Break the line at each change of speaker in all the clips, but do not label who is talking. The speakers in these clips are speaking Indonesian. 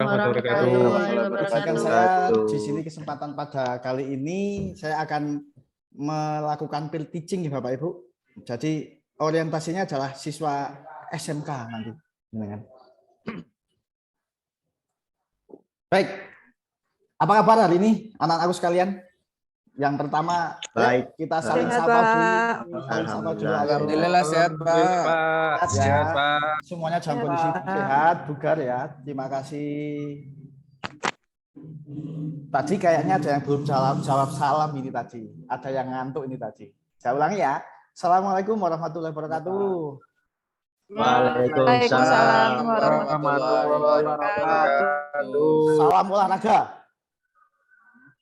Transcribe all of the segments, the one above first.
warahmatullahi
Izinkan
wabarakatuh.
saya di sini kesempatan pada kali ini saya akan melakukan field teaching ya Bapak Ibu. Jadi orientasinya adalah siswa SMK nanti. Baik, apa kabar hari ini anak-anakku sekalian? Yang pertama,
baik,
kita saling
Sehat,
sapa
Pak.
dulu. Saling sapa dulu. Ayo.
Alhamdulillah sehat, Pak.
Sehat, Pak. Semuanya dalam kondisi
Pak.
sehat, bugar ya. Terima kasih. Tadi kayaknya ada yang belum jawab salam ini tadi. Ada yang ngantuk ini tadi. Saya ulangi ya. Assalamualaikum warahmatullahi wabarakatuh.
Waalaikumsalam warahmatullahi wabarakatuh.
Salam olahraga.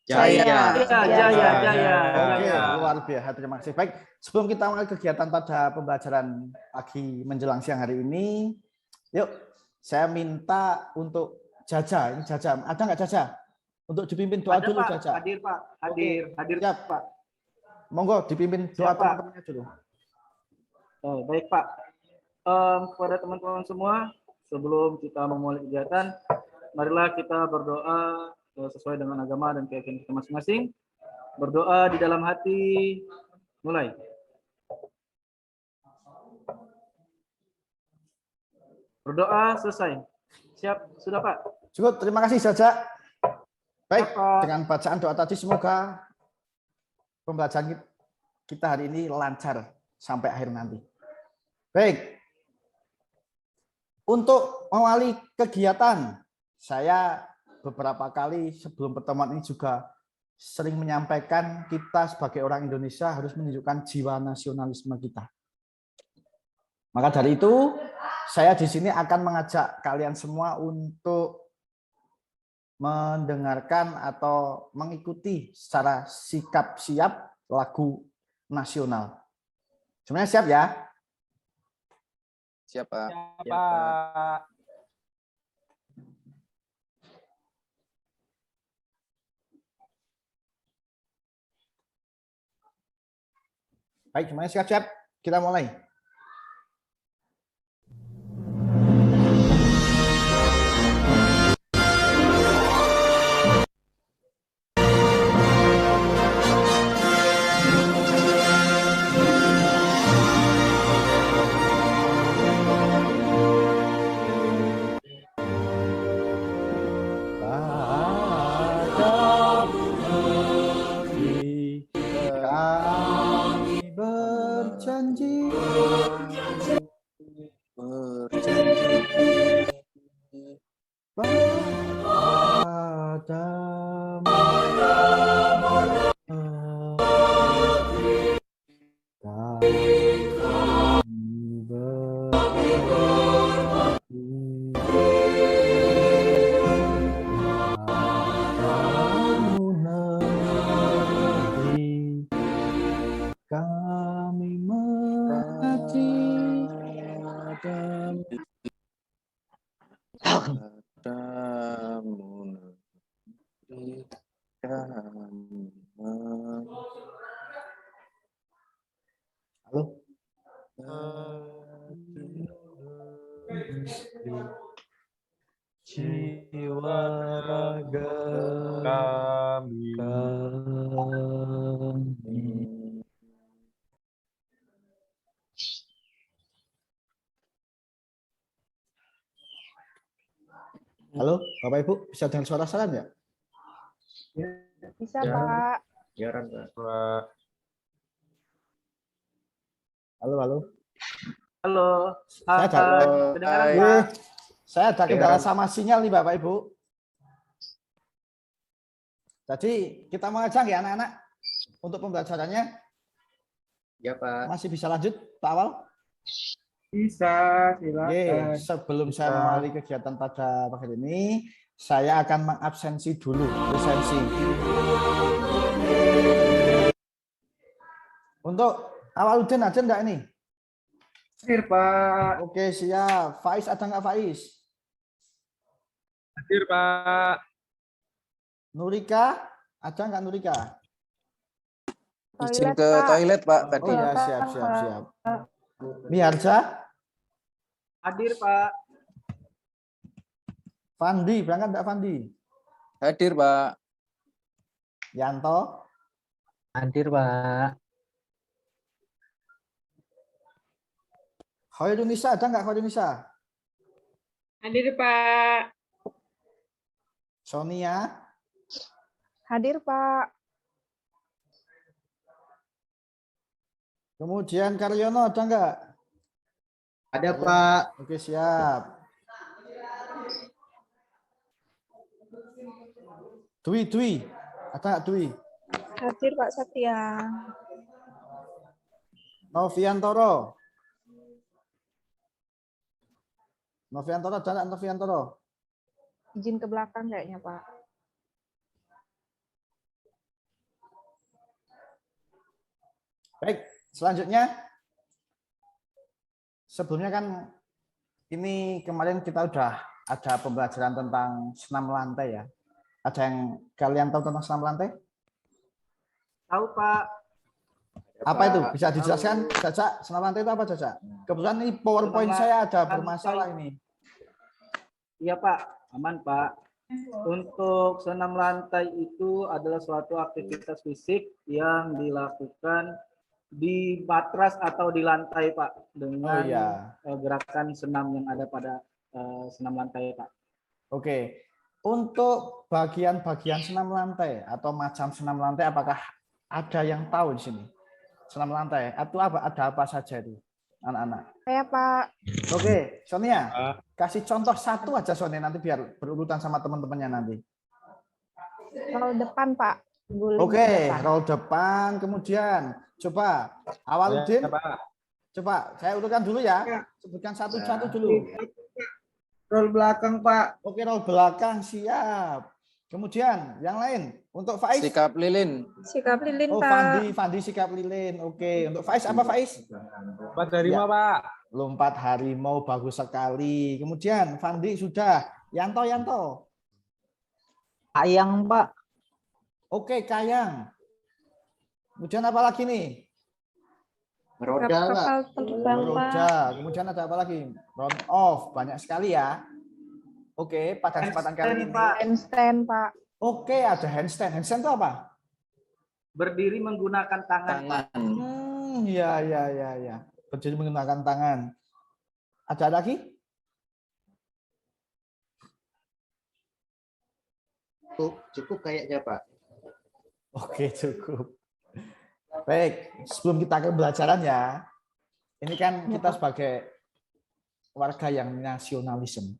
Jaya.
Oke, luar biasa. Terima kasih. Baik, sebelum kita mulai kegiatan pada pembelajaran pagi menjelang siang hari ini, yuk saya minta untuk Jaja. Ini Jaja. Ada nggak Jaja? Untuk dipimpin doa dulu,
Pak.
Jaja.
Hadir, Pak. Hadir,
Siap.
Pak.
Monggo dipimpin doa
Siap, Pak.
teman-temannya dulu.
Baik, Pak. Kepada teman-teman semua, sebelum kita memulai kegiatan, marilah kita berdoa sesuai dengan agama dan keyakinan kita masing-masing. Berdoa di dalam hati. Mulai. Berdoa selesai. Siap, sudah Pak.
Cukup, terima kasih Jaja. Baik,
Siap, Pak.
dengan bacaan doa tadi semoga pembelajaran kita hari ini lancar sampai akhir nanti. Baik, untuk mengawali kegiatan, saya beberapa kali sebelum pertemuan ini juga sering menyampaikan kita sebagai orang Indonesia harus menunjukkan jiwa nasionalisme kita. Maka dari itu, saya di sini akan mengajak kalian semua untuk mendengarkan atau mengikuti secara sikap siap lagu nasional. Semuanya siap ya?
Siap, Pak.
Pak.
Baik, semuanya siap-siap. Kita mulai. Kami berjanji kami menghati halo jiwa raga kami. Halo, Bapak Ibu, bisa dengar suara saya ya?
Bisa, Pak.
Halo, halo.
Halo.
Saya ada kendala sama sinyal nih Bapak Ibu. Jadi kita mengajak ya anak-anak untuk pembelajarannya.
Ya Pak.
Masih bisa lanjut Pak Awal?
Bisa, silakan.
Sebelum saya mengawali kegiatan pada pagi ini, saya akan mengabsensi dulu lisensi. Untuk Awaludin ada enggak ini?
Hadir, Pak.
Oke, siap. Faiz ada enggak Faiz?
Hadir, Pak.
Nurika, ada enggak Nurika?
Izin ke toilet, Pak, tadi.
Oh ya, siap. Miharja?
Hadir, Pak.
Fandi, berangkat enggak Fandi?
Hadir, Pak.
Yanto,
Hadir, Pak.
Khairunisa ada enggak Khairunisa?
Hadir, Pak.
Sonia,
Hadir, Pak.
kemudian Karyono ada enggak?
Ada Pak.
Oke, siap. Dwi, ada enggak Dwi?
Hadir, Pak Satya.
Noviantoro. Noviantoro ada enggak Noviantoro?
Izin ke belakang kayaknya, Pak.
Baik, selanjutnya. Sebelumnya kan ini kemarin kita udah ada pembelajaran tentang senam lantai ya. Ada yang kalian tahu tentang senam lantai?
Tahu Pak.
Apa itu? Bisa dijelaskan, Caca? Senam lantai itu apa, Caca? Kebetulan ini PowerPoint saya ada bermasalah ini.
Iya Pak, aman Pak. Untuk senam lantai itu adalah suatu aktivitas fisik yang dilakukan di matras atau di lantai Pak dengan
Oh iya.
gerakan senam yang ada pada senam lantai Pak.
Oke. Untuk bagian-bagian senam lantai atau macam senam lantai, apakah ada yang tahu di sini? Senam lantai atau apa? Ada apa saja itu, anak-anak?
Saya, Pak.
Oke, Sonia, kasih contoh satu aja Sonia, nanti biar berurutan sama teman-temannya nanti.
Roll depan, Pak. Guling
Oke,
ke depan.
roll depan, kemudian coba Awaludin, coba saya urutkan dulu ya, sebutkan satu-satu dulu.
Roll belakang Pak.
Oke, roll belakang, siap. Kemudian yang lain, untuk Faiz.
Sikap lilin.
Sikap lilin,
Oh,
Pak.
Fandi sikap lilin. Oke, untuk Faiz apa Faiz?
Lompat harimau, Pak.
Lompat harimau, bagus sekali. Kemudian Fandi sudah. Yanto.
Ayang, Pak.
Oke, kayang. Kemudian apa lagi nih?
Roda Pak.
Kapal terbang, Pak.
Roda. Kemudian ada apa lagi? Round off. Banyak sekali ya. Oke, pada kesempatan kali ini.
Handstand, Pak.
Oke, ada handstand. Handstand itu apa?
Berdiri menggunakan tangan. Pak.
Ya. Berdiri menggunakan tangan. Ada lagi?
Cukup kayaknya Pak.
Oke, cukup. Baik, sebelum kita ke pembelajaran ya, ini kan kita sebagai warga yang nasionalisme.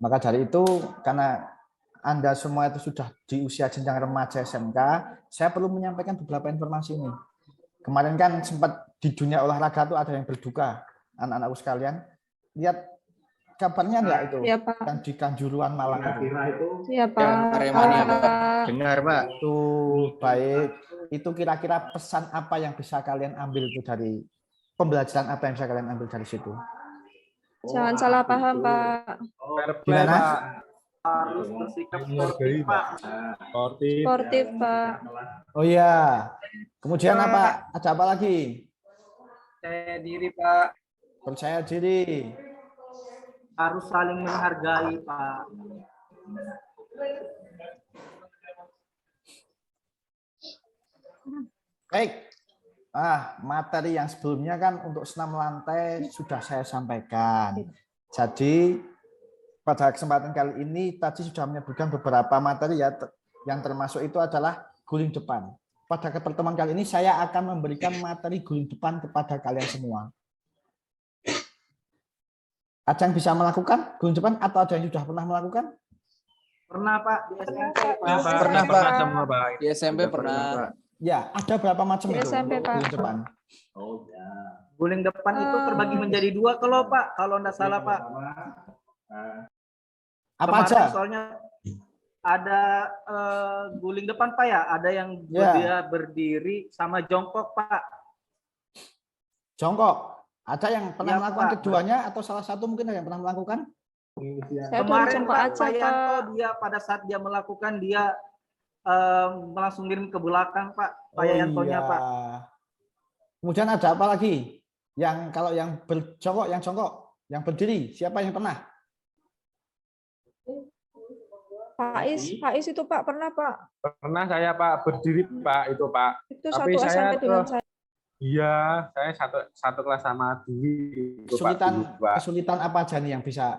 Maka dari itu, karena Anda semua itu sudah di usia jenjang remaja SMK, saya perlu menyampaikan beberapa informasi ini. Kemarin kan sempat di dunia olahraga itu ada yang berduka, anak-anakku sekalian. Lihat kabarnya enggak itu?
Iya, Pak.
Yang di Kanjuruhan Malang itu.
Iya, Pak.
Aremania, Pak.
Dengar Pak.
Tuh, baik. Itu kira-kira pesan apa yang bisa kalian ambil itu dari pembelajaran apa yang bisa kalian ambil dari situ?
Jangan salah paham, Pak.
Gimana?
Harus bersikap sportif Pak.
Sportif, Pak.
Oh iya. Kemudian apa? Ada apa lagi?
Percaya diri Pak.
Percaya diri.
Harus saling menghargai Pak.
Baik. Materi yang sebelumnya kan untuk senam lantai sudah saya sampaikan. Jadi pada kesempatan kali ini tadi sudah menyebutkan beberapa materi ya, yang termasuk itu adalah guling depan. Pada pertemuan kali ini saya akan memberikan materi guling depan kepada kalian semua. Ada yang bisa melakukan guling depan atau ada yang sudah pernah melakukan?
Pernah Pak di SMP Pak.
Pernah, Pak.
Semua, Pak.
Di SMP pernah.
Ya, ada berapa macam
Di
itu
SMP, Pak.
guling depan?
Guling depan itu terbagi menjadi dua kalau Pak, kalau enggak salah Pak.
Apa
Kemarin
aja?
soalnya ada guling depan Pak ya, ada yang
Ya.
dia berdiri sama jongkok Pak.
Jongkok. Ada yang pernah
Ya,
melakukan
Pak.
keduanya atau salah satu mungkin ada yang pernah melakukan?
Saya belum
Kemarin
jongkok
Pak
aja,
Yanto
Pak.
dia pada saat dia melakukan dia langsung ngirim ke belakang Pak. Pak
Oh
Yantonya
iya.
Pak.
Kemudian ada apa lagi? Yang kalau yang berjongkok, yang jongkok, yang berdiri, siapa yang pernah?
Faiz itu Pak pernah Pak.
Pernah saya Pak berdiri Pak itu Pak.
Itu
Tapi
satu
saya
SMP dengan
tuh-
saya.
Iya, saya satu kelas sama Dwi itu Pak.
Kesulitan
dulu, Pak.
kesulitan apa aja nih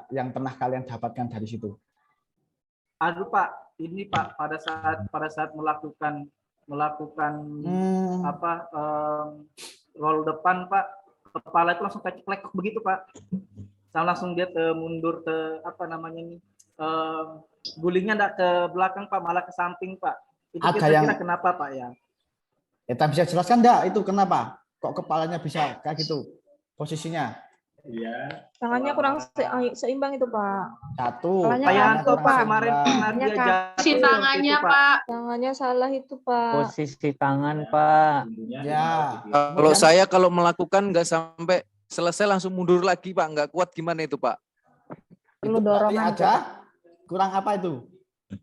yang pernah kalian dapatkan dari situ?
Aduh Pak, ini Pak pada saat melakukan apa roll depan Pak, kepala itu langsung kecek begitu Pak. Saya langsung dia mundur ke apa namanya nih, gulingnya enggak ke belakang Pak, malah ke samping Pak. Itu
Ada
kira-kira kenapa Pak ya?
Kita bisa jelaskan enggak itu kenapa? Kok kepalanya bisa kayak gitu posisinya?
Tangannya kurang seimbang itu Pak.
Satu.
Kepalanya
Kayak
ngantuk,
Anto
Pak.
Pak kemarin pernah
Tangannya
dia
kaki.
jatuh
Posisi
waktu
tangannya,
itu,
Pak.
Tangannya salah itu Pak.
Posisi tangan, Pak.
Ya.
Kalau saya kalau melakukan nggak sampai selesai langsung mundur lagi Pak, nggak kuat gimana itu Pak?
Perlu
Itu berarti
dorongan,
ada kurang apa itu?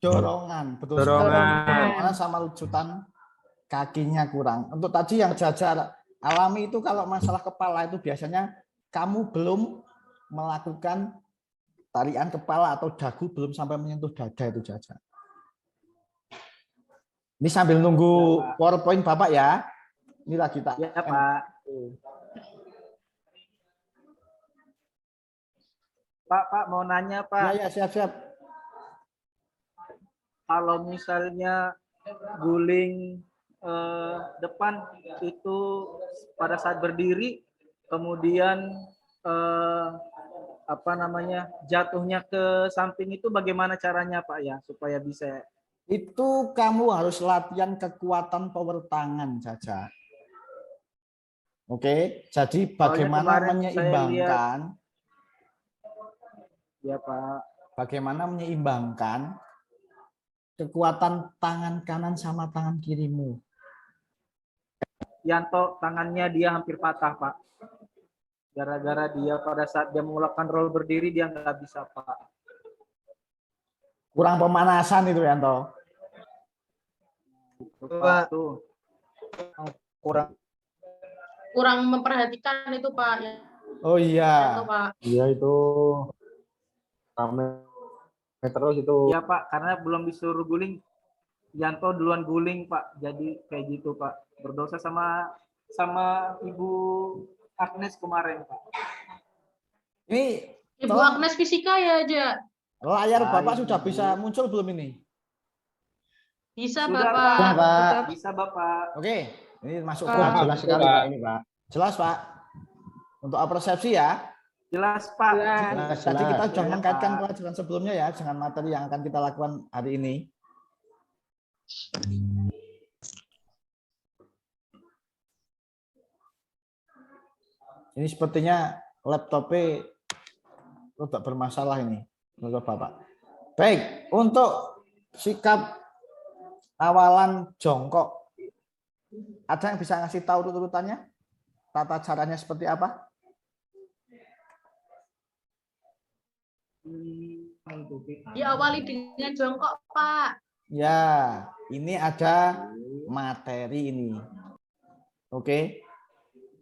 Dorongan, betul.
Dorongan.
Dorongan sama lucutan kakinya kurang. Untuk tadi yang Jaja alami itu kalau masalah kepala itu biasanya kamu belum melakukan tarian kepala atau dagu belum sampai menyentuh dada itu Jaja. Ini sambil nunggu PowerPoint Bapak ya. Ini lagi tak.
Ya Pak. Pak mau nanya Pak.
Ya, siap-siap.
Kalau misalnya guling depan itu pada saat berdiri, kemudian apa namanya jatuhnya ke samping itu bagaimana caranya Pak ya supaya bisa?
Itu kamu harus latihan kekuatan power tangan saja. Oke, jadi bagaimana
kemarin saya
menyeimbangkan?
Ya Pak.
Bagaimana menyeimbangkan kekuatan tangan kanan sama tangan kirimu?
Yanto tangannya dia hampir patah Pak. Gara-gara dia pada saat dia melakukan roll berdiri dia nggak bisa Pak.
Kurang pemanasan itu Yanto.
Pak tuh.
Kurang memperhatikan itu Pak. Ya,
Oh iya.
itu, Pak.
Iya itu rame terus itu.
Ya Pak, karena belum disuruh guling. Yanto duluan guling Pak. Jadi kayak gitu Pak. Berdosa sama Ibu Agnes kemarin Pak.
Ini
Ibu
Tolong.
Agnes fisika ya aja.
layar Bapak sudah bisa muncul belum ini?
Bisa
Sudah,
Bapak.
Pak.
Pak.
Bisa Bapak.
Oke, ini masuk
Pak.
Bapak.
Jelas sekali Pak ini Pak.
Jelas Pak. Untuk persepsi ya.
Jelas Pak.
Jelas.
Tadi kita sudah
Ya,
mengkaitkan
Pak.
pelajaran sebelumnya ya dengan materi yang akan kita lakukan hari ini. Ini sepertinya laptopnya tidak bermasalah ini, menurut Bapak. Baik, untuk sikap awalan jongkok, ada yang bisa ngasih tahu urutannya? Tata caranya seperti apa?
Diawali dengan jongkok Pak.
Ya, ini ada materi ini. Oke.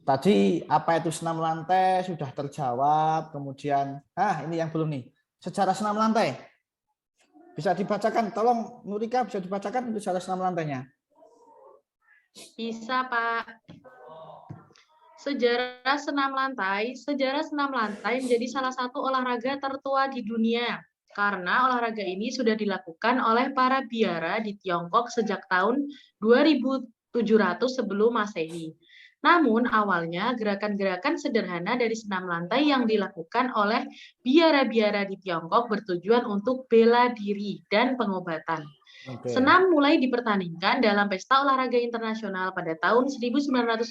Tadi apa itu senam lantai sudah terjawab. Kemudian, ini yang belum nih. Sejarah senam lantai. Bisa dibacakan, tolong Nurika bisa dibacakan untuk sejarah senam lantainya.
Bisa Pak. Sejarah senam lantai menjadi salah satu olahraga tertua di dunia karena olahraga ini sudah dilakukan oleh para biara di Tiongkok sejak tahun 2700 sebelum Masehi. Namun awalnya gerakan-gerakan sederhana dari senam lantai yang dilakukan oleh biara-biara di Tiongkok bertujuan untuk bela diri dan pengobatan.
Oke.
Senam mulai dipertandingkan dalam pesta olahraga internasional pada tahun 1963,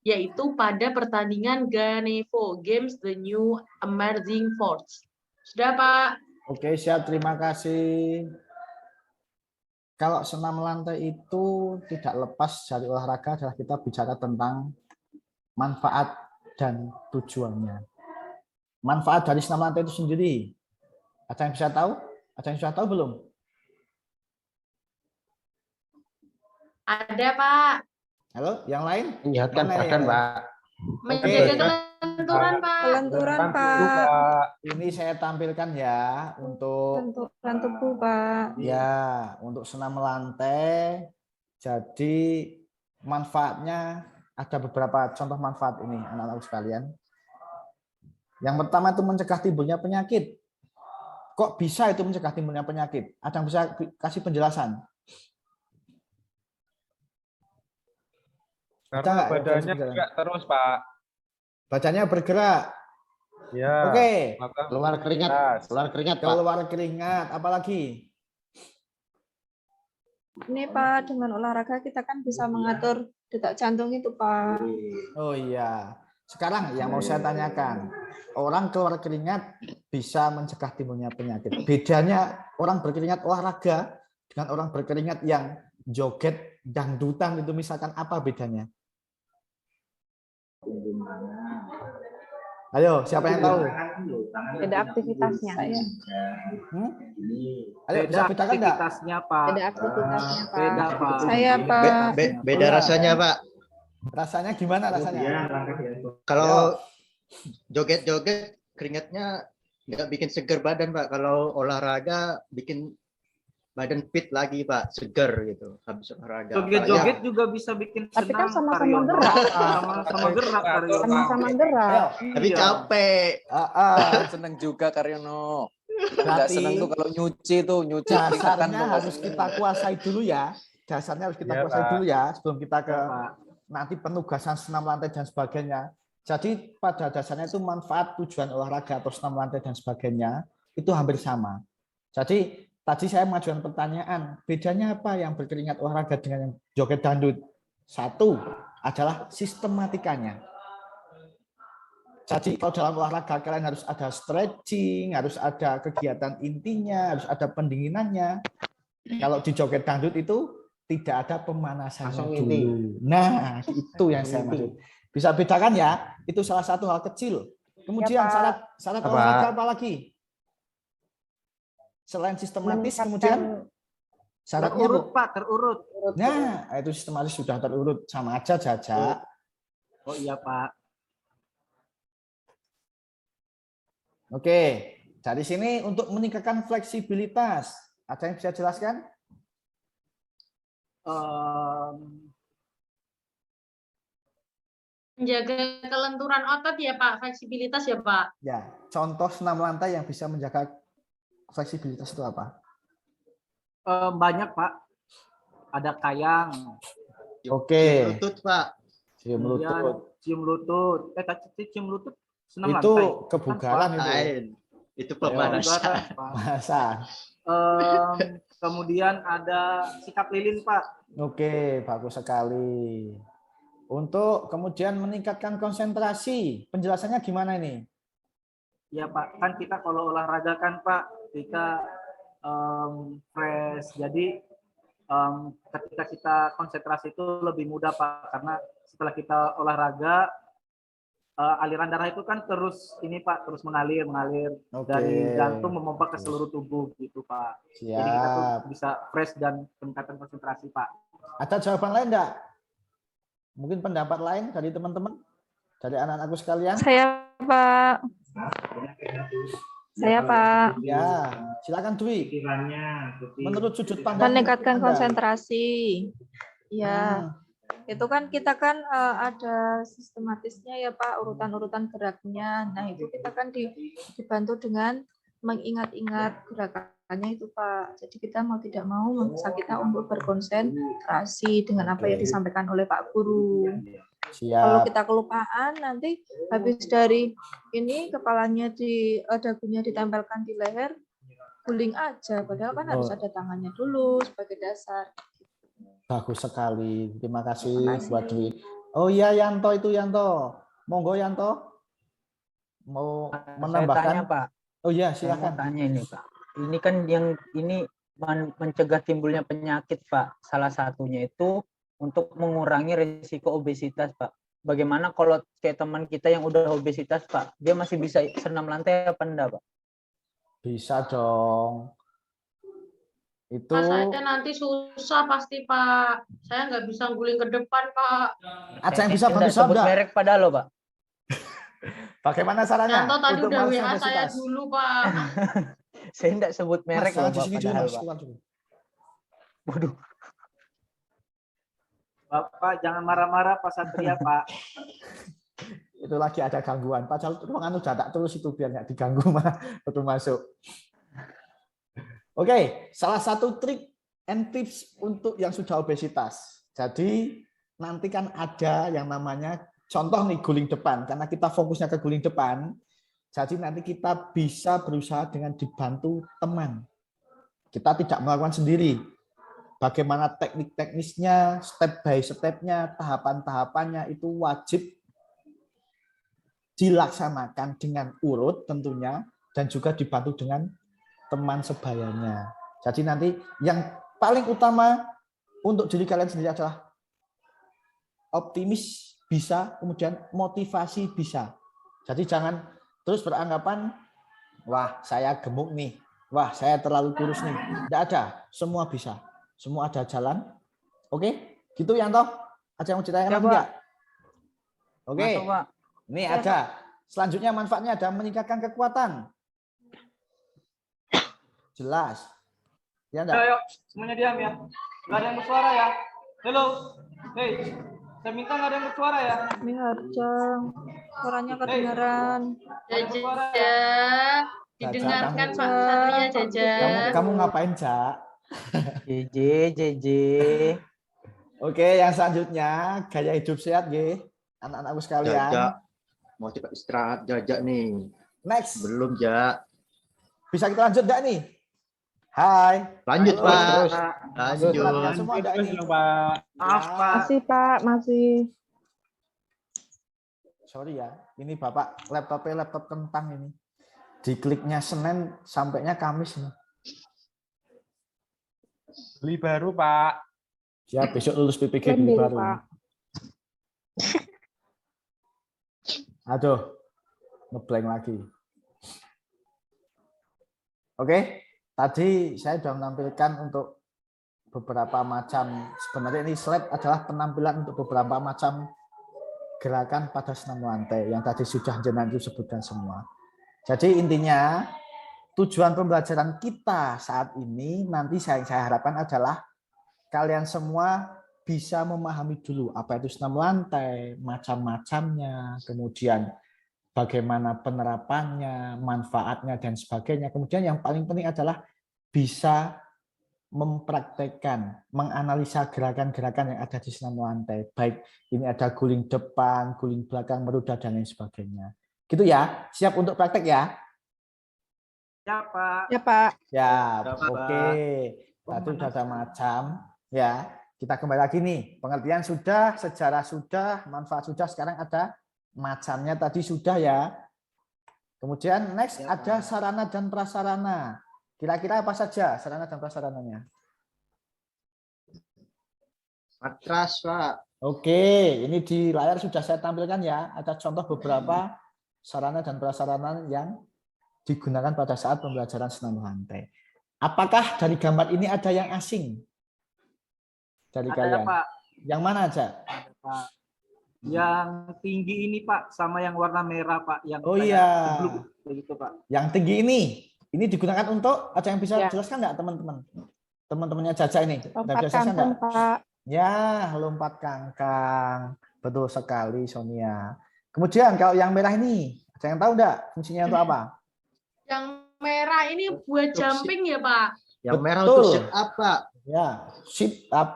yaitu pada pertandingan Ganevo Games The New Emerging Force. Sudah, Pak.
Oke, siap. Terima kasih. Kalau senam lantai itu tidak lepas dari olahraga adalah kita bicara tentang manfaat dan tujuannya. Manfaat dari senam lantai itu sendiri. Ada yang bisa tahu? Ada yang sudah tahu belum?
Ada, Pak.
Halo, yang lain?
Menyehatkan
Mana
badan
yang-
Pak.
Menjaga kelenturan, Pak.
Kelenturan
Pak.
Pak.
Ini saya tampilkan ya untuk
Kelenturan Kebugaran tubuh, Pak.
Ya, untuk senam lantai, jadi manfaatnya ada beberapa contoh manfaat ini, anak-anak sekalian. Yang pertama itu mencegah timbulnya penyakit. Kok bisa itu mencegah timbulnya penyakit? Ada yang bisa kasih penjelasan?
Karena
nggak?
badannya
Bisa.
gerak terus, Pak.
Badannya bergerak.
Ya.
Oke.
Maka
Keluar keringat,
Yes.
keluar keringat, Pak.
Keluar keringat, apalagi?
Ini Pak, dengan olahraga kita kan bisa mengatur detak jantung itu, Pak.
Oh iya. Sekarang yang mau saya tanyakan, orang keluar keringat bisa mencegah timbulnya penyakit. Bedanya orang berkeringat olahraga dengan orang berkeringat yang joget dangdutan itu misalkan apa bedanya? Ayo, siapa yang tahu?
Beda aktivitasnya.
Hmm? Ayo, bisa
Beda
bedakan enggak?
aktivitasnya, Pak.
Beda aktivitasnya, Pak.
Beda, Pak.
Saya, Pak.
Beda
Iya.
rasanya, Pak.
Rasanya gimana rasanya?
Kalau joget-joget keringatnya nggak bikin seger badan, Pak. Kalau olahraga bikin badan fit lagi, Pak, seger gitu habis olahraga.
Joget-joget juga bisa bikin
Tapi kan
senam,
sama-sama
Karyono.
gerak.
Sama-sama gerak, Karyono.
Sama-sama gerak.
Ayo.
Tapi
Iya.
capek.
Seneng juga Karyono. Nggak
Berarti
seneng tuh kalau nyuci keringetan
dasarnya
tuh.
harus kita kuasai dulu ya. Dasarnya harus kita
Iya,
kuasai
Pak.
dulu ya sebelum kita ke
Pak.
nanti penugasan senam lantai dan sebagainya. Jadi pada dasarnya itu manfaat tujuan olahraga atau senam lantai dan sebagainya itu hampir sama. Jadi tadi saya mengajukan pertanyaan, bedanya apa yang berkeringat olahraga dengan yang joget dangdut? Satu adalah sistematikanya. Jadi kalau dalam olahraga kalian harus ada stretching, harus ada kegiatan intinya, harus ada pendinginannya. Kalau di joget dangdut itu tidak ada pemanasannya
Langsung
dulu.
inti.
Nah, itu yang saya maksud. Bisa bedakan ya, itu salah satu hal kecil. Kemudian
Ya, Pak.
syarat
Apa?
olahraga apa lagi? Selain sistematis, kemudian syaratnya
Terurut,
Bu.
Pak, terurut.
Nah, itu sistematis sudah terurut, sama aja Jaja.
Oh iya, Pak.
Oke, dari sini untuk meningkatkan fleksibilitas, ada yang bisa jelaskan?
Menjaga kelenturan otot ya Pak, fleksibilitas ya Pak.
Ya, contoh senam lantai yang bisa menjaga fleksibilitas itu apa?
Banyak Pak. Ada kayang,
Oke,
Lutut, Pak.
cium
kemudian
lutut.
cium lutut. Cium lutut senam
Itu
lantai.
kebugaran itu.
Lain. Itu
Ayo.
pemanasan.
Kebugaran, Pak.
Masa.
Kemudian ada sikap lilin Pak.
Oke, bagus sekali. Untuk kemudian meningkatkan konsentrasi, penjelasannya gimana ini?
Ya Pak, kan kita kalau olahraga kan Pak, kita fresh. Jadi ketika kita konsentrasi itu lebih mudah Pak, karena setelah kita olahraga aliran darah itu kan terus ini Pak, terus mengalir
Oke.
dari jantung memompa ke seluruh tubuh gitu Pak. Jadi kita tuh
Siap.
bisa fresh dan peningkatan konsentrasi Pak.
Ada jawaban lain enggak? Mungkin pendapat lain dari teman-teman? Dari anak-anakku sekalian?
Saya, Pak. Saya, Pak.
Ya, silakan Dwi. Menurut sudut pandang
Meningkatkan
Anda.
konsentrasi. Ya,
Hmm,
itu kan kita kan ada sistematisnya ya Pak, urutan-urutan geraknya. Nah, itu kita kan dibantu dengan mengingat-ingat gerakannya itu Pak. Jadi kita mau tidak mau memaksa kita untuk berkonsentrasi dengan apa yang disampaikan oleh Pak Guru. Kalau
siap.
kita kelupaan nanti habis dari ini kepalanya dagunya ditempelkan di leher, guling aja. Padahal kan harus ada tangannya dulu sebagai dasar.
Bagus sekali. Terima kasih
Terima kasih.
buat Dwi. Oh iya Yanto itu Yanto. Monggo Yanto. Mau
Saya tanya
menambahkan?
Pak,
Oh iya,
saya mau
silakan.
tanya ini Pak. Ini kan yang ini mencegah timbulnya penyakit Pak. Salah satunya itu untuk mengurangi risiko obesitas Pak. Bagaimana kalau kayak teman kita yang udah obesitas Pak, dia masih bisa senam lantai apa enggak Pak?
Bisa dong. Itu
Pak, saya nanti susah pasti Pak. Saya nggak bisa guling ke depan Pak.
ada yang bisa bantu
Enggak sebut
sabda.
merek padahal loh Pak.
Bagaimana caranya?
Yanto tadi
untuk
udah
mengatasi
WA saya
obesitas?
dulu Pak.
Saya enggak sebut
Mas,
merek
jangan
loh,
di
Pak,
sini dulu,
padahal,
Mas.
Pak.
Keluar dulu.
Waduh.
Bapak jangan marah-marah Pak Satria, Pak.
Itu lagi ada gangguan. Padahal ruangan udah tak terus itu biar nggak diganggu mah waktu masuk. Oke, salah satu trik and tips untuk yang sudah obesitas. Jadi nanti kan ada yang namanya contoh nih guling depan, karena kita fokusnya ke guling depan. Jadi nanti kita bisa berusaha dengan dibantu teman. Kita tidak melakukan sendiri. Bagaimana teknik-teknisnya, step by step-nya, tahapan-tahapannya itu wajib dilaksanakan dengan urut tentunya dan juga dibantu dengan teman sebayanya. Jadi nanti yang paling utama untuk diri kalian sendiri adalah optimis bisa, kemudian motivasi bisa. Jadi jangan terus beranggapan, wah saya gemuk nih, wah saya terlalu kurus nih. Tidak ada, semua bisa. Semua ada jalan. Oke, gitu ya toh? Ada yang mau ceritakan lagi enggak? Oke.
Masuk, Pak.
Ini ada. Selanjutnya manfaatnya ada meningkatkan kekuatan. Jelas. Ya enggak?
Ayo, semuanya diam ya. Nggak ada yang bersuara ya. Halo. Hei, saya minta nggak ada yang bersuara ya.
Ini Harjang, suaranya kedengaran.
Jaja, didengarkan Pak
Jaja.
Satria, Jaja.
Kamu ngapain, Jak?
JJ.
Oke, yang selanjutnya gaya hidup sehat, G. Anak-anakku sekalian.
Jajak. Mau cepat istirahat jajak nih.
Next.
Belum, Jak.
Bisa kita lanjut enggak nih? Hai.
Lanjut,
Halo,
Pak.
terus.
Lanjut.
Kalian semua ada
Terus
ini.
dong, Pak.
Maaf, Pak.
Masih Pak, masih.
Sorry ya, ini Bapak laptopnya laptop kentang ini. Dikliknya Senin sampainya Kamis nih.
Beli baru, Pak.
Ya, besok lulus PPG
Ambil,
beli baru.
Pak.
Aduh, ngeblank lagi. Oke, tadi saya sudah menampilkan untuk beberapa macam, sebenarnya ini slide adalah penampilan untuk beberapa macam gerakan pada senam lantai yang tadi sudah jenengan itu sebutkan semua. Jadi intinya tujuan pembelajaran kita saat ini nanti saya harapkan adalah kalian semua bisa memahami dulu apa itu senam lantai, macam-macamnya, kemudian bagaimana penerapannya, manfaatnya, dan sebagainya. Kemudian yang paling penting adalah bisa mempraktekkan, menganalisa gerakan-gerakan yang ada di senam lantai. Baik ini ada guling depan, guling belakang, merudah, dan lain sebagainya. Gitu ya, siap untuk praktek ya?
Ya, Pak.
Ya Pak.
Ya,
Siap, Pak.
oke. Tadi sudah ada macam, ya. Kita kembali lagi nih, pengertian sudah, sejarah sudah, manfaat sudah, sekarang ada macamnya tadi sudah ya. Kemudian next ada sarana dan prasarana. Kira-kira apa saja sarana dan prasarananya?
Matras, Pak.
Oke, ini di layar sudah saya tampilkan ya. Ada contoh beberapa sarana dan prasarana yang digunakan pada saat pembelajaran senam lantai. Apakah dari gambar ini ada yang asing? Dari
Ada,
kalian?
Pak.
Yang mana aja?
Ada, Pak. Yang tinggi ini, Pak, sama yang warna merah, Pak. Yang
Oh
kayak
iya.
blue, begitu, Pak.
Yang tinggi ini digunakan untuk, ada yang bisa
Ya.
jelaskan nggak teman-teman? Teman-temannya Jaja ini. Ada
Lompat
yang bisa jelaskan
kangkang,
nggak?
Pak.
Ya, lompat kangkang. Betul sekali, Sonia. Kemudian kalau yang merah ini, ada yang tahu nggak fungsinya untuk apa?
Yang merah ini buat jumping ya, Pak?
Yang merah
Betul.
untuk sit up, Pak.
Ya, sit up.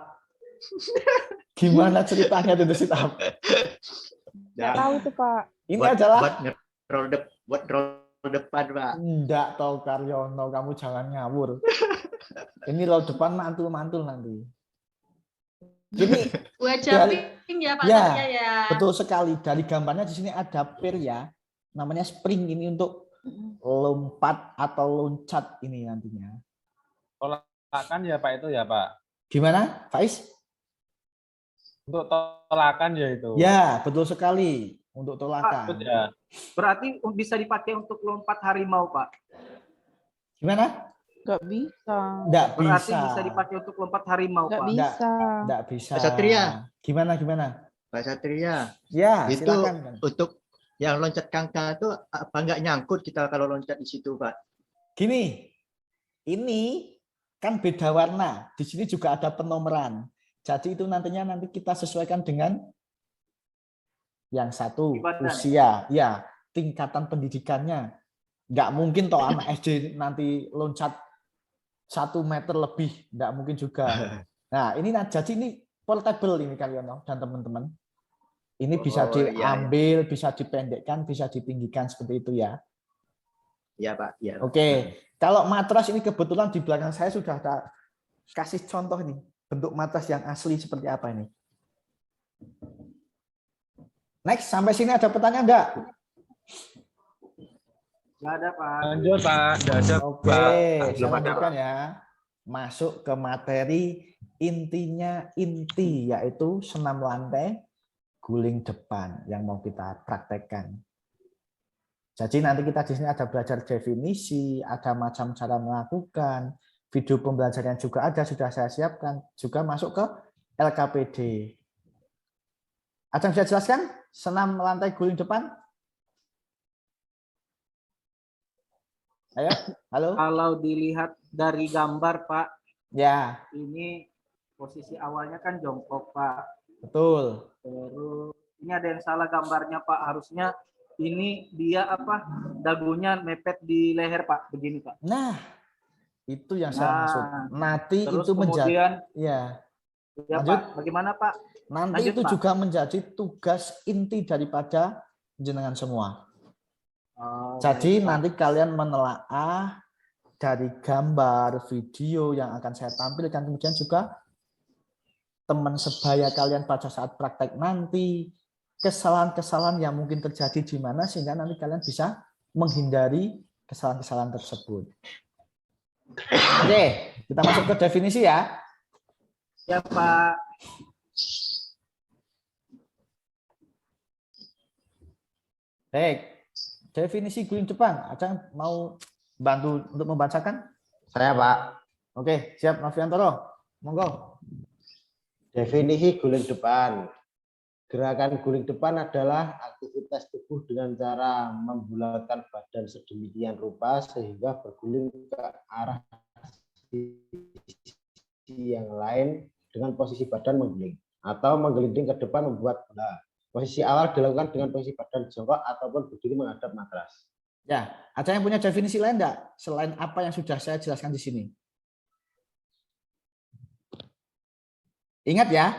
Gimana ceritanya itu sit up?
Nggak tahu tuh Pak.
Ini
Buat-
adalah
buat roll depan, Pak.
enggak tahu Karyono, kamu jangan ngawur. Ini lo depan mantul-mantul nanti. Ini
Buat jumping ya, Pak
Ya,
Satria ya.
betul sekali. Dari gambarnya di sini ada pir ya. Namanya spring, ini untuk lompat atau loncat ini nantinya.
Tolakan ya, Pak, itu ya, Pak.
Gimana, Faiz?
Untuk tolakan ya itu.
Ya, betul sekali. Untuk tolakan.
Takut ya.
Berarti bisa dipakai untuk lompat harimau, Pak.
Gimana?
Nggak bisa.
Enggak
Berarti
bisa.
bisa dipakai untuk lompat harimau,
Nggak
Pak.
bisa.
Enggak bisa.
Pak Satria.
Gimana?
Pak Satria.
Ya,
Itu
silakan.
untuk yang loncat kangkang itu apa nggak nyangkut kita kalau loncat di situ, Pak?
Gini, Ini kan beda warna. Di sini juga ada penomoran. Jadi itu nantinya kita sesuaikan dengan yang satu
Badan.
usia, ya tingkatan pendidikannya. Nggak mungkin toh anak SD nanti loncat 1 meter lebih, nggak mungkin juga. Nah ini jadi ini portable ini kalian dan teman-teman. Ini bisa diambil, bisa dipendekkan, bisa ditinggikan seperti itu ya.
Iya Pak. Iya.
Oke, kalau matras ini kebetulan di belakang saya sudah ada kasih contoh nih bentuk matras yang asli seperti apa ini. Next, sampai sini ada pertanyaan enggak?
Nggak ada Pak.
Lanjut Pak. Nggak ada,
Oke,
Pak.
saya
Belum ada,
lanjutkan ya. Masuk ke materi intinya yaitu senam lantai guling depan yang mau kita praktekkan. Jadi nanti kita di sini ada belajar definisi, ada macam cara melakukan, video pembelajaran juga ada, sudah saya siapkan, juga masuk ke LKPD. Ada yang bisa jelaskan senam lantai guling depan? Ayo, halo.
Kalau dilihat dari gambar Pak,
Ya,
ini posisi awalnya kan jongkok Pak.
betul.
Terus ini ada yang salah gambarnya Pak. Harusnya ini dia dagunya mepet di leher Pak, begini Pak.
Nah, itu yang saya maksud. Nanti
Terus
itu menjadi
kemudian
ya.
ya
Lanjut.
Pak, bagaimana Pak?
Nanti
Lanjut,
itu
Pak.
juga menjadi tugas inti daripada jenengan semua.
Oh,
Jadi
baik, Pak.
nanti kalian menelaah dari gambar, video yang akan saya tampilkan, kemudian juga teman sebaya kalian pada saat praktek nanti, kesalahan-kesalahan yang mungkin terjadi di mana sehingga nanti kalian bisa menghindari kesalahan-kesalahan tersebut. Oke, kita masuk ke definisi ya.
Ya Pak.
Baik, definisi guling depan. Acang mau bantu untuk membacakan?
Saya Pak.
Oke, siap Noviantoro. Monggo.
Definisi guling depan. Gerakan guling depan adalah aktivitas tubuh dengan cara membulatkan badan sedemikian rupa sehingga berguling ke arah sisi yang lain dengan posisi badan mengguling atau menggelinding ke depan membuat bola. Posisi awal dilakukan dengan posisi badan jongkok ataupun berdiri menghadap matras.
Ya, ada yang punya definisi lain enggak selain apa yang sudah saya jelaskan di sini? Ingat ya,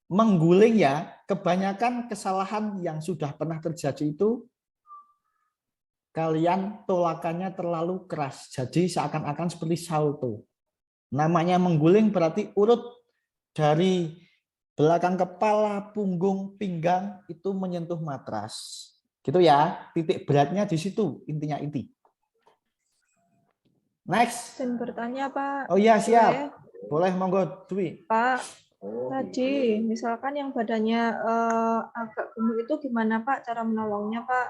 mengguling ya, kebanyakan kesalahan yang sudah pernah terjadi itu kalian tolakannya terlalu keras. Jadi seakan-akan seperti salto. Namanya mengguling berarti urut dari belakang kepala, punggung, pinggang itu menyentuh matras. Gitu ya, titik beratnya di situ, intinya inti. Next.
Dan bertanya Pak.
Oh iya, siap. Boleh monggo, Dwi.
Pak, tadi misalkan yang badannya agak gemuk itu gimana Pak cara menolongnya Pak?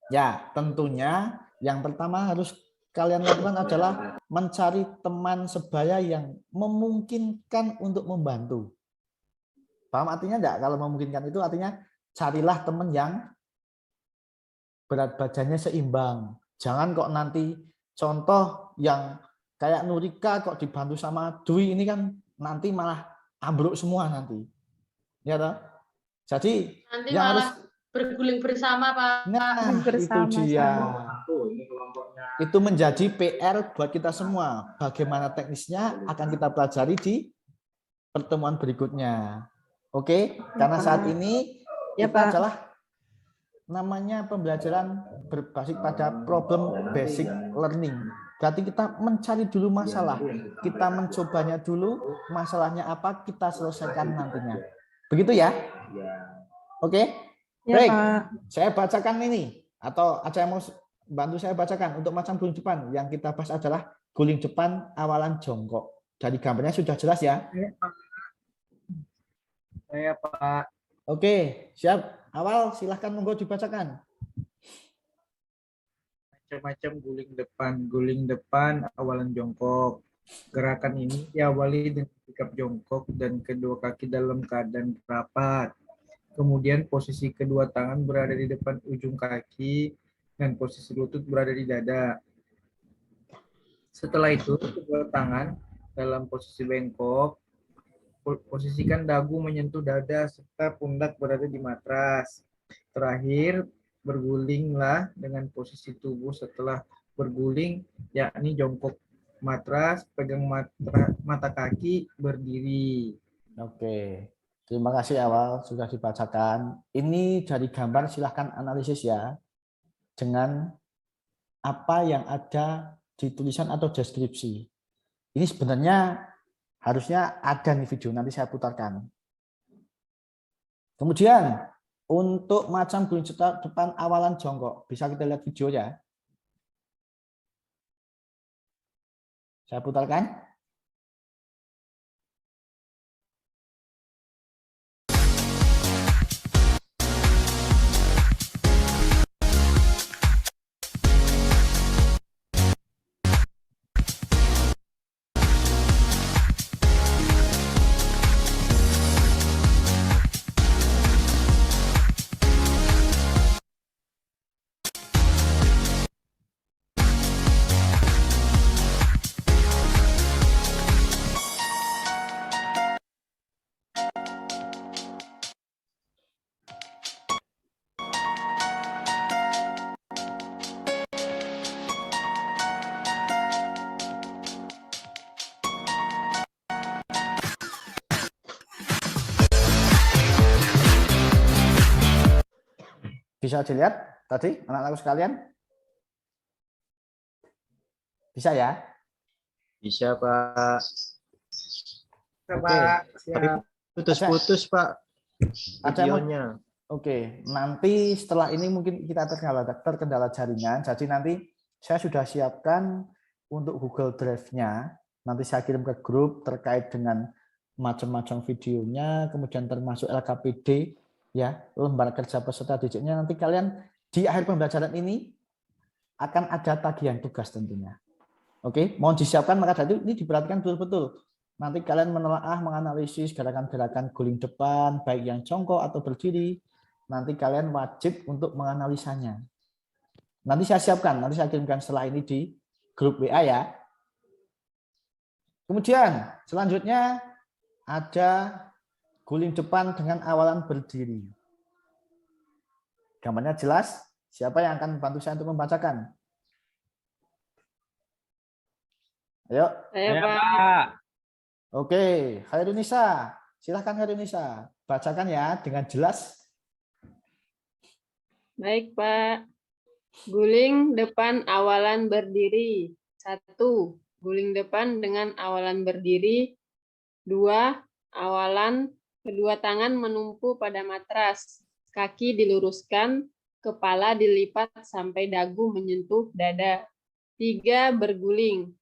Ya, tentunya yang pertama harus kalian lakukan adalah mencari teman sebaya yang memungkinkan untuk membantu. Paham artinya enggak? Kalau memungkinkan itu artinya carilah teman yang berat badannya seimbang. Jangan kok nanti contoh yang kayak Nurika kok dibantu sama Dwi ini kan nanti malah ambruk semua nanti. Ya toh? Jadi
Nanti
yang
malah
harus
berguling bersama Pak.
nah, itu dia. Itu menjadi PR buat kita semua. Bagaimana teknisnya akan kita pelajari di pertemuan berikutnya. Oke, karena saat ini
Ya,
kita
Pak.
adalah namanya pembelajaran berbasis pada problem basic learning. Berarti kita mencari dulu masalah. Kita mencobanya dulu, masalahnya apa, kita selesaikan nantinya. Begitu ya? Oke?
Ya,
Baik,
Pak.
saya bacakan ini. Atau ada yang mau bantu saya bacakan untuk macam guling depan. Yang kita bahas adalah guling depan awalan jongkok. Dari gambarnya sudah jelas ya?
Saya Pak.
Oke, siap. Awal silahkan monggo dibacakan.
Macam-macam guling depan awalan jongkok. Gerakan ini diawali dengan sikap jongkok dan kedua kaki dalam keadaan rapat. Kemudian posisi kedua tangan berada di depan ujung kaki dan posisi lutut berada di dada. Setelah itu, kedua tangan dalam posisi bengkok, posisikan dagu menyentuh dada serta pundak berada di matras. Terakhir, bergulinglah dengan posisi tubuh setelah berguling, yakni jongkok matras, pegang mata kaki, berdiri.
Oke. Terima kasih awal sudah dibacakan. Ini dari gambar silahkan analisis ya. Dengan apa yang ada di tulisan atau deskripsi. Ini sebenarnya harusnya ada nih video, nanti saya putarkan. Kemudian untuk macam guling depan awalan jongkok, bisa kita lihat video ya. Saya putarkan. Bisa dilihat tadi anak-anakku sekalian? Bisa ya?
Bisa, Pak.
Oke.
Tapi putus-putus, Pak.
Ada yang
Videonya.
Oke, nanti setelah ini mungkin kita terkendala jaringan. Jadi nanti saya sudah siapkan untuk Google Drive-nya. Nanti saya kirim ke grup terkait dengan macam-macam videonya, kemudian termasuk LKPD, ya, lembar kerja peserta didiknya. Nanti kalian di akhir pembelajaran ini akan ada tagihan tugas tentunya. Oke, mohon disiapkan, maka dari itu ini diperhatikan betul-betul. Nanti kalian menelaah, menganalisis gerakan-gerakan guling depan, baik yang jongkok atau berdiri. Nanti kalian wajib untuk menganalisanya. Nanti saya siapkan, nanti saya kirimkan setelah ini di grup WA ya. Kemudian selanjutnya ada guling depan dengan awalan berdiri. Gambarnya jelas? Siapa yang akan membantu saya untuk membacakan? Ayo.
Ayo, Pak.
Oke, Khairunisa. Silahkan Khairunisa. Bacakan ya dengan jelas.
Baik, Pak. Guling depan awalan berdiri. 1. Guling depan dengan awalan berdiri. 2. Awalan kedua tangan menumpu pada matras. Kaki diluruskan, kepala dilipat sampai dagu menyentuh dada. 3. Berguling.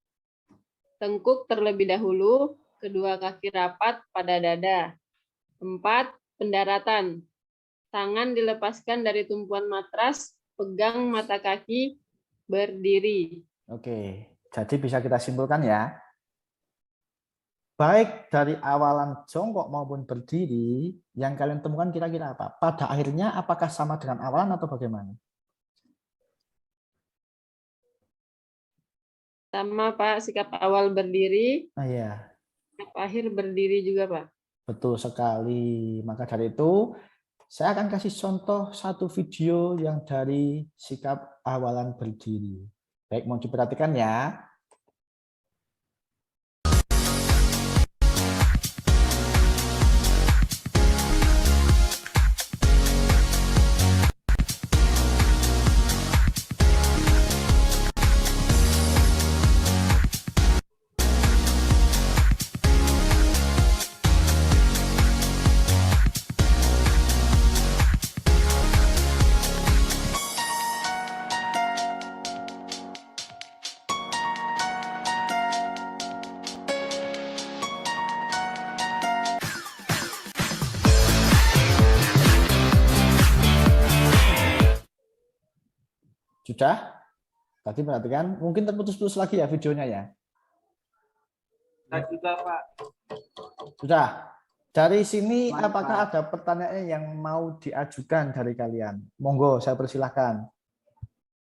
Tengkuk terlebih dahulu, kedua kaki rapat pada dada. 4. Pendaratan. Tangan dilepaskan dari tumpuan matras, pegang mata kaki, berdiri.
Oke, jadi bisa kita simpulkan ya. Baik dari awalan jongkok maupun berdiri, yang kalian temukan kira-kira apa? Pada akhirnya apakah sama dengan awalan atau bagaimana?
Sama, Pak, sikap awal berdiri.
Iya.
Sikap akhir berdiri juga, Pak.
Betul sekali. Maka dari itu, saya akan kasih contoh satu video yang dari sikap awalan berdiri. Baik, mau diperhatikan ya. Sudah? Tadi perhatikan, mungkin terputus-putus lagi ya videonya ya.
Sudah, Pak.
Sudah. Dari sini apakah ada pertanyaan yang mau diajukan dari kalian? Monggo, saya persilahkan.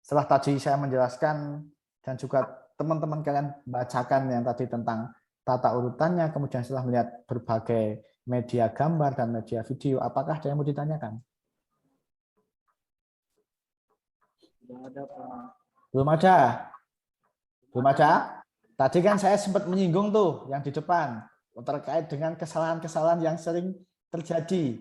Setelah tadi saya menjelaskan dan juga teman-teman kalian bacakan yang tadi tentang tata urutannya, kemudian setelah melihat berbagai media gambar dan media video, apakah ada yang mau ditanyakan?
Tidak ada, Pak.
Belum ada? Belum ada? Tadi kan saya sempat menyinggung tuh yang di depan terkait dengan kesalahan-kesalahan yang sering terjadi.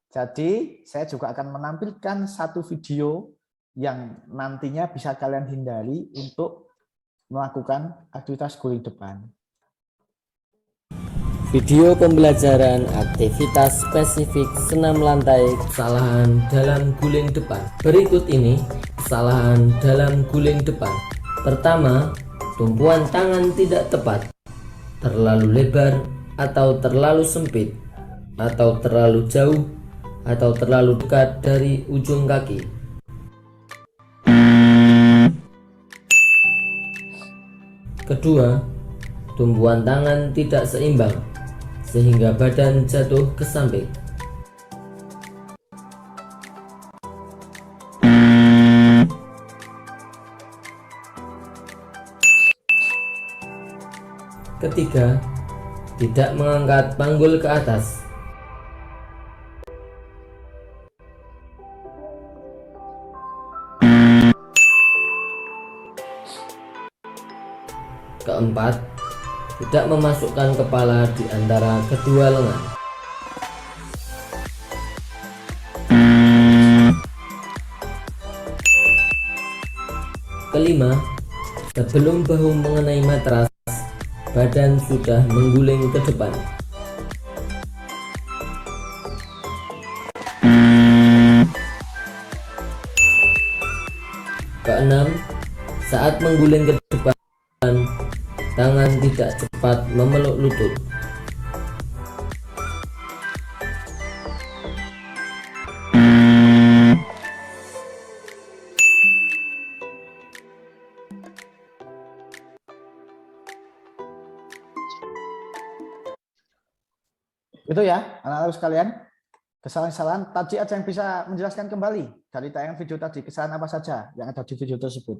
Jadi saya juga akan menampilkan satu video yang nantinya bisa kalian hindari untuk melakukan aktivitas guling depan.
Video pembelajaran aktivitas spesifik senam lantai kesalahan dalam guling depan. Berikut ini kesalahan dalam guling depan. Pertama, tumpuan tangan tidak tepat, terlalu lebar atau terlalu sempit, atau terlalu jauh, atau terlalu dekat dari ujung kaki. Kedua, tumpuan tangan tidak seimbang sehingga badan jatuh ke samping. Ketiga, tidak mengangkat panggul ke atas. Keempat, tidak memasukkan kepala di antara kedua lengan. Kelima, sebelum bahu mengenai matras, badan sudah mengguling ke depan. Keenam, saat mengguling ke depan, tangan tidak cepat memeluk lutut.
Itu ya, anak-anak sekalian. Kesalahan-kesalahan tadi ada yang bisa menjelaskan kembali dari tayangan video tadi, kesalahan apa saja yang ada di video tersebut.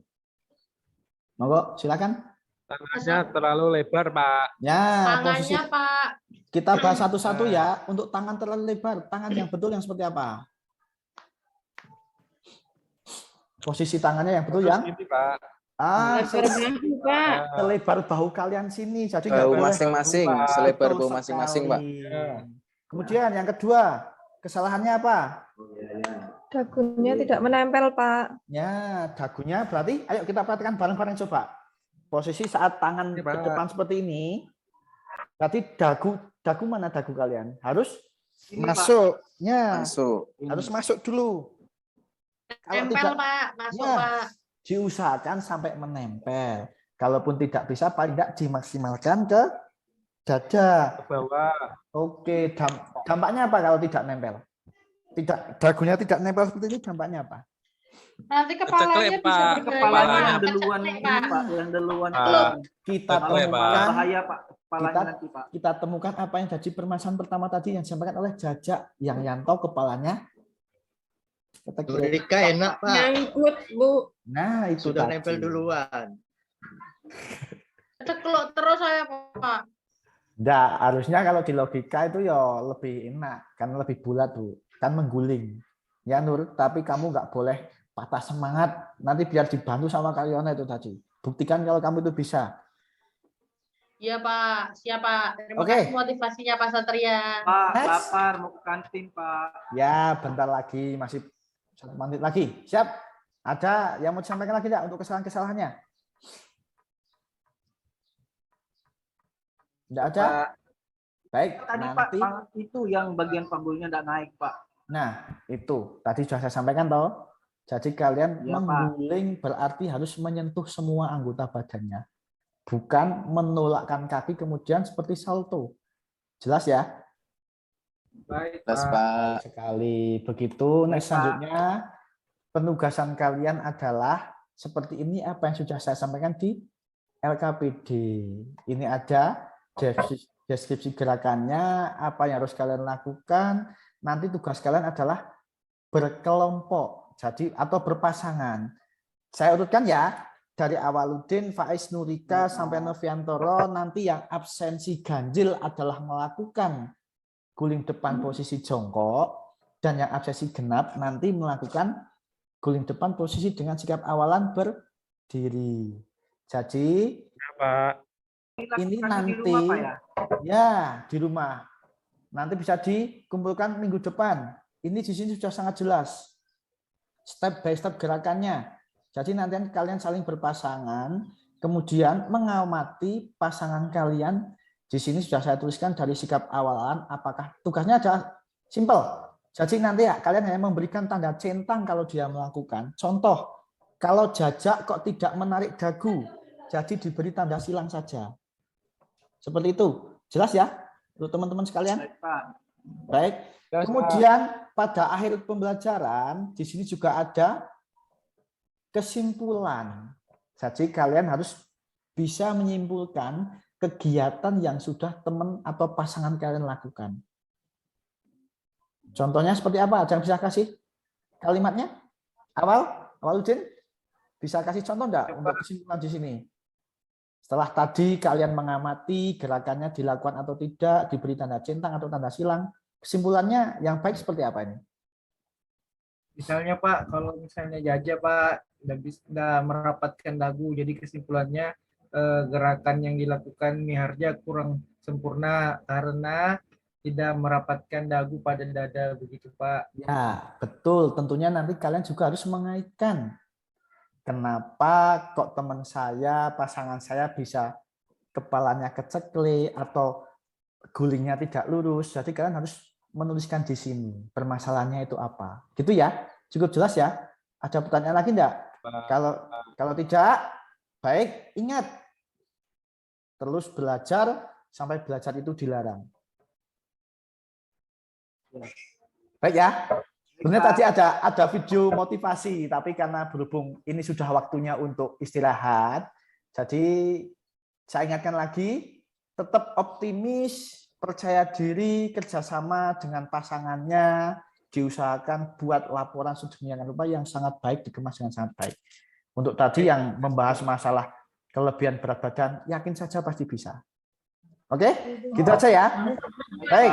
Monggo, silakan.
Tangannya terlalu lebar, Pak.
Ya,
Tangannya,
posisi
Pak.
kita bahas satu-satu ya. Untuk tangan terlalu lebar, tangan yang betul yang seperti apa? Posisi tangannya yang betul yang?
Ini, Pak.
Lebar bahu, Pak.
Selebar bahu kalian sini. Jadi
Bahu
nggak boleh
masing-masing,
Betul
selebar bahu masing-masing, Pak.
sekali. Kemudian yang kedua, kesalahannya apa?
Dagunya tidak menempel, Pak.
Ya, dagunya berarti, ayo kita perhatikan bareng-bareng coba. Posisi saat tangan ke depan seperti ini, berarti dagu mana dagu kalian? Harus
Ini,
masuk. Ya,
Masuk.
harus masuk dulu. Kalau
Nempel,
tidak,
Pak. Masuk,
ya,
Pak.
diusahakan sampai menempel. Kalaupun tidak bisa, paling tidak dimaksimalkan ke dada.
Ke bawah.
Oke, dampaknya apa kalau tidak nempel? Tidak, dagunya tidak nempel seperti ini, dampaknya apa?
Nanti kepalanya
Keceklek,
bisa
Pak.
bergaya,
Kepalanya
Pak.
yang duluan
Keceklek,
ini,
Pak.
Pak, yang duluan.
Kita
Boleh, Pak.
temukan,
Bahaya, Pak. Kepalanya nanti, Pak.
kita temukan apa yang jadi permasalahan pertama tadi yang disampaikan oleh Jajak yang Yanto kepalanya. Keceklek.
Rika enak, Pak.
Nyangkut, Bu.
Nah, itu
Sudah
tadi.
nempel duluan.
Keceklek terus saya, Pak.
Nggak, harusnya kalau di logika itu ya lebih enak, kan lebih bulat, Bu. Kan mengguling. Ya, Nur, tapi kamu nggak boleh patah semangat. Nanti biar dibantu sama Karyona itu tadi. Buktikan kalau kamu itu bisa.
Iya, Pak. Siap, Pak. Terima
Oke.
kasih motivasinya, Pak Satria.
Pak,
Next.
lapar mau ke kantin, Pak.
Ya, bentar lagi, masih 1 menit lagi. Siap? Ada yang mau disampaikan lagi tidak untuk kesalahan-kesalahannya? Tidak ada?
Pak.
Baik,
Tadi, Pak,
nanti.
itu yang bagian panggulnya tidak naik, Pak.
Nah, itu. Tadi sudah saya sampaikan, toh. Jadi kalian
Iya, Pak.
mengguling berarti harus menyentuh semua anggota badannya. Bukan menolakkan kaki kemudian seperti salto. Jelas ya?
Baik,
Jelas,
Pak.
Pak.
Sekali begitu, next selanjutnya penugasan kalian adalah seperti ini apa yang sudah saya sampaikan di LKPD. Ini ada deskripsi gerakannya, apa yang harus kalian lakukan. Nanti tugas kalian adalah berkelompok, jadi atau berpasangan. Saya urutkan ya. dari Awaludin, Faiz Nurika, sampai Noviantoro, nanti yang absensi ganjil adalah melakukan guling depan posisi jongkok, dan yang absensi genap nanti melakukan guling depan posisi dengan sikap awalan berdiri. Jadi ini nanti
di rumah, Pak,
ya di rumah. Nanti bisa dikumpulkan minggu depan. Ini di sini sudah sangat jelas. Step by step gerakannya. Jadi nanti kalian saling berpasangan, kemudian mengamati pasangan kalian. Di sini sudah saya tuliskan dari sikap awalan, apakah tugasnya adalah simple. Jadi nanti ya, kalian hanya memberikan tanda centang kalau dia melakukan. Contoh, kalau jajak kok tidak menarik dagu, jadi diberi tanda silang saja. Seperti itu. Jelas ya untuk teman-teman sekalian? Baik. Kemudian pada akhir pembelajaran, di sini juga ada kesimpulan. Jadi kalian harus bisa menyimpulkan kegiatan yang sudah teman atau pasangan kalian lakukan. Contohnya seperti apa? Jangan bisa kasih kalimatnya? Awaludin, bisa kasih contoh enggak untuk kesimpulan di sini? Setelah tadi kalian mengamati gerakannya dilakukan atau tidak, diberi tanda centang atau tanda silang, kesimpulannya yang baik seperti apa ini?
Misalnya Pak, kalau misalnya jajah Pak, nggak merapatkan dagu, jadi kesimpulannya gerakan yang dilakukan Miharja kurang sempurna karena tidak merapatkan dagu pada dada, begitu Pak.
Ya, betul. Tentunya nanti kalian juga harus mengaitkan. Kenapa kok teman saya, pasangan saya bisa kepalanya keceklik atau gulingnya tidak lurus. Jadi kalian harus menuliskan di sini permasalahannya itu apa. Gitu ya. Cukup jelas ya. Ada pertanyaan lagi enggak? Kalau tidak, baik, ingat. Terus belajar sampai belajar itu dilarang. Baik ya. Sebenarnya tadi ada video motivasi, tapi karena berhubung ini sudah waktunya untuk istirahat, jadi saya ingatkan lagi, tetap optimis, percaya diri, kerjasama dengan pasangannya, diusahakan buat laporan sedemikian rupa yang sangat baik, dikemas dengan sangat baik. Untuk tadi yang membahas masalah kelebihan berat badan, yakin saja pasti bisa. Oke, gitu aja ya. Baik,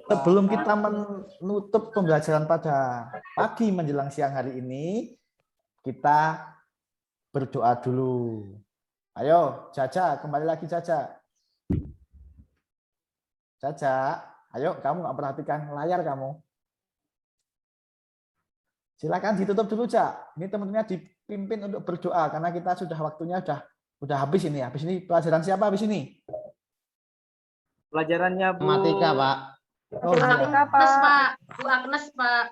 sebelum kita menutup pembelajaran pada pagi menjelang siang hari ini, kita berdoa dulu. Ayo, Caca, kembali lagi Caca. Caca, ayo kamu nggak perhatikan layar kamu. Silakan ditutup dulu, Cak. Ini teman-temannya dipimpin untuk berdoa karena kita sudah waktunya udah habis ini. Habis ini pelajaran siapa habis ini?
Pelajarannya Bu
Matematika, Pak.
Oh,
Matematika, Pak. Bu Agnes, Pak.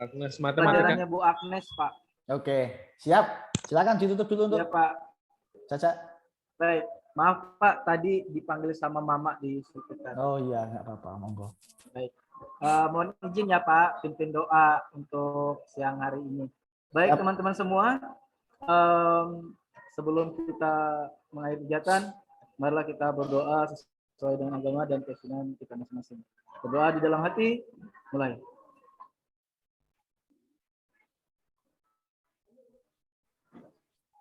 Agnes
Pelajarannya Bu Agnes, Pak.
Oke, siap. Silakan ditutup dulu untuk
Pak.
Caca.
Baik, maaf Pak, tadi dipanggil sama Mama di sekitar.
Oh iya, nggak apa-apa, monggo.
Baik. Mohon izin ya Pak, pimpin doa untuk siang hari ini. Baik teman-teman semua, sebelum kita mengakhiri kegiatan, marilah kita berdoa sesuai dengan agama dan keyakinan kita masing-masing. Berdoa di dalam hati, mulai.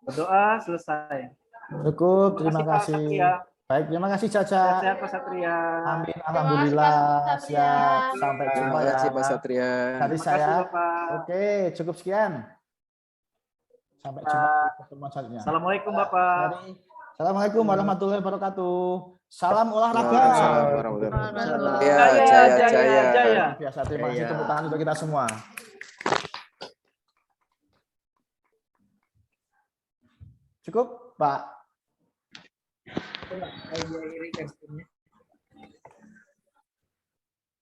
Berdoa selesai.
Cukup, terima kasih. Baik, terima kasih Caca.
Sehat Pak Satria.
Amin, alhamdulillah. Siap. Sampai jumpa ya.
Terima kasih Pak Satria.
Dari saya. Oke, cukup sekian. Sampai jumpa di pertemuan selanjutnya.
Assalamualaikum Bapak.
Assalamualaikum warahmatullahi wabarakatuh. Salam olahraga.
Salam warahmatullahi wabarakatuh.
Jaya. Biasa, terima kasih tepuk tangan untuk kita semua. Cukup, Pak.